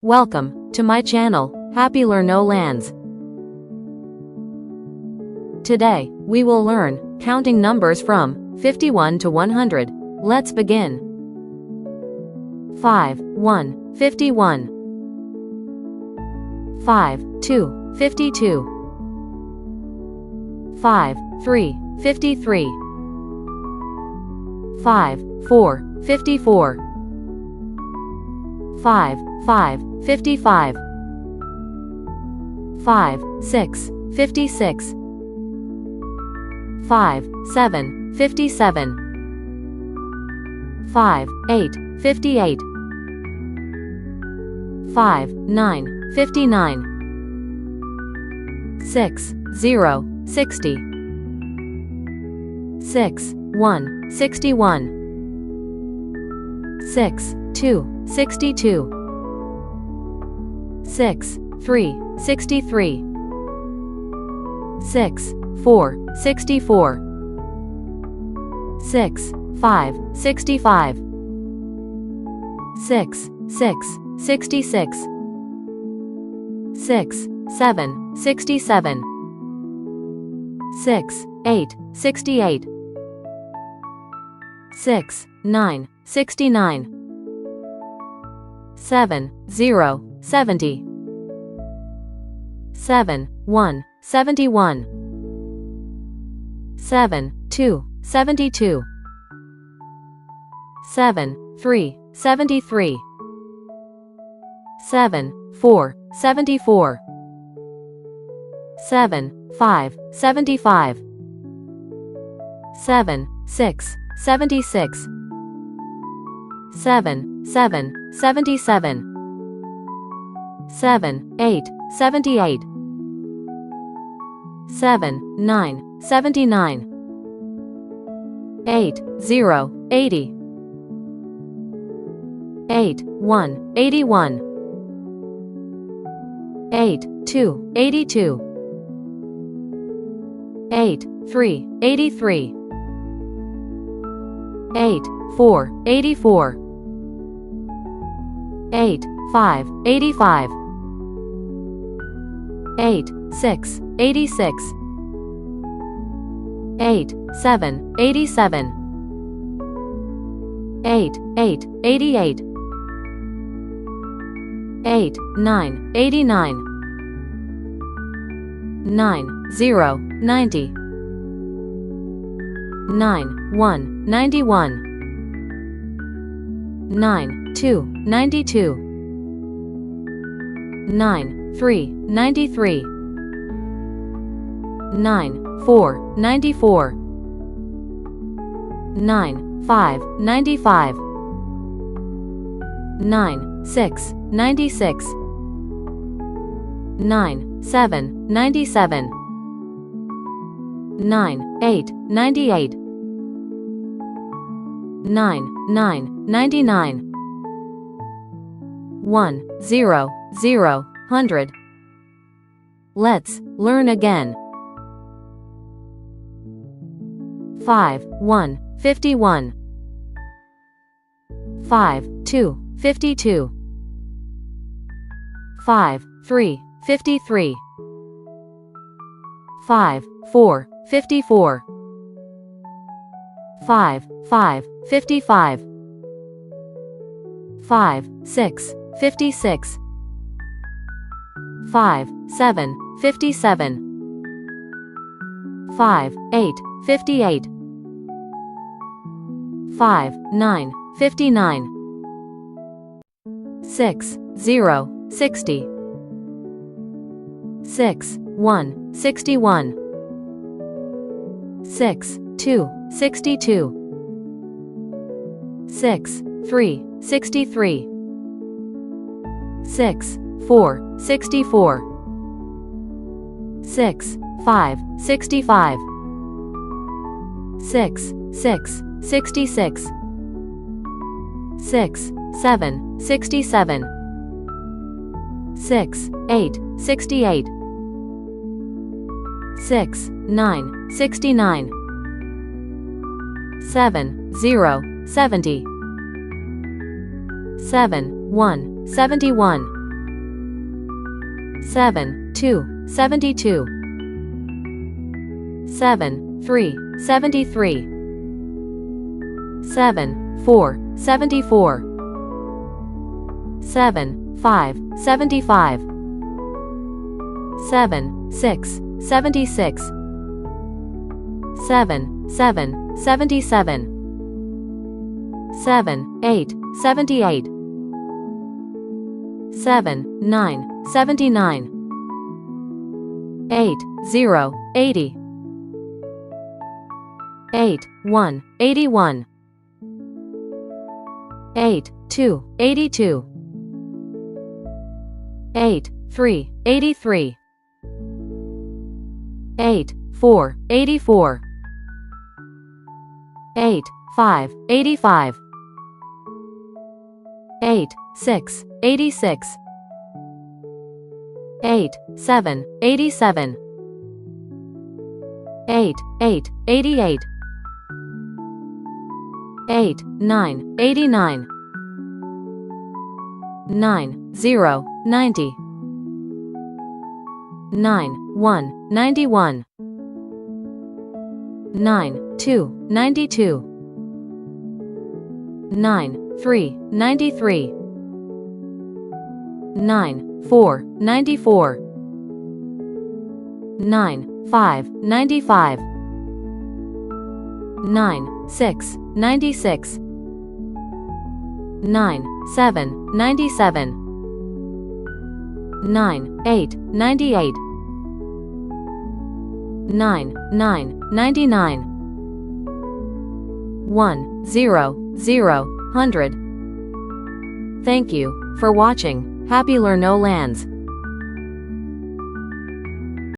Welcome to my channel, Happy Learn No Lands. Today, we will learn counting numbers from 51 to 100. Let's begin. 5, 1, 51. 5, 2, 52. 5, 3, 53. 5, 4, 54. 5, 5, 55. 5, 6, 56. 5, 7, 57. 5, 8, 58. 5, 9, 59. 6, 0, 60. 6, 1, 61. 6, 2, 62. 6, 3, 63. 6, 4, 64. 6, 5, 65. 6, 6, 66. 6, 7, 67. 6, 8, 68. 6, 9, 69. 7, 0, 70. 7, 1, 71. 7, 2, 72. 7, 3, 73. 7, 4, 74. 7, 5, 75. 7, 6, 76. 7, 7, 77. 7, 8, 78. 7, 9, 79. 8, 0, 80. 8, 1, 81. 8, 2, 82. 8, 3, 83. 8, 4, 84. 8, 5, 85. 8, 6, 86. 8, 7, 87. 8, 8, 88. 8, 9, 89. 9, 0, 90. 9, 1, 91. 9, 2, 92. 9, 3, 93. 9, 4, 94. 9, 5, 95. 9, 6, 96. 9, 7, 97. 9, 8, 98. 9, 9, 99. 1, 0, 0, 100. Let's learn again. 5, 1, 51. 5, 2, 52. 5, 3, 53. 5, 4, 54. 5, 5, 55. 5, 6, 56. 5, 7, 57. 5, 8, 58. 5, 9, 59. 6, 0, 60. 6, 1, 61. 6, 2, 62. 6, 3, 63. 6, 4, 64. 6, 5, 65. 6, 6, 66. 6, 7, 67. 6, 8, 68. 6, 9, 69. 7, 0, 70. 7, 1, 71. 7, 2, 72. 7, 3, 73. 7, 4, 74. 7, 5, 75. 7, 6, 76. 7, 7, 77. 7, 8, 78. 7, 9, 79. 8, 0, 80. 8, 1, 81. 8, 2, 82. 8, 3, 83. 8, 4, 84. 8, 5, 85. 8, 6, 86. 8, 7, 87. 8, 8, 88. 8, 9, 89. 9, 0, 90. 9, 1, 91. 9, 2, 92. 9, 3, 93. 9, 4, 94. 9, 5, 95. 9, 6, 96. 9, 7, 97. 9, 8, 98. 9, 9, 99. 1, 0, 0, 100. Thank you for watching. Happy Learn No Lands.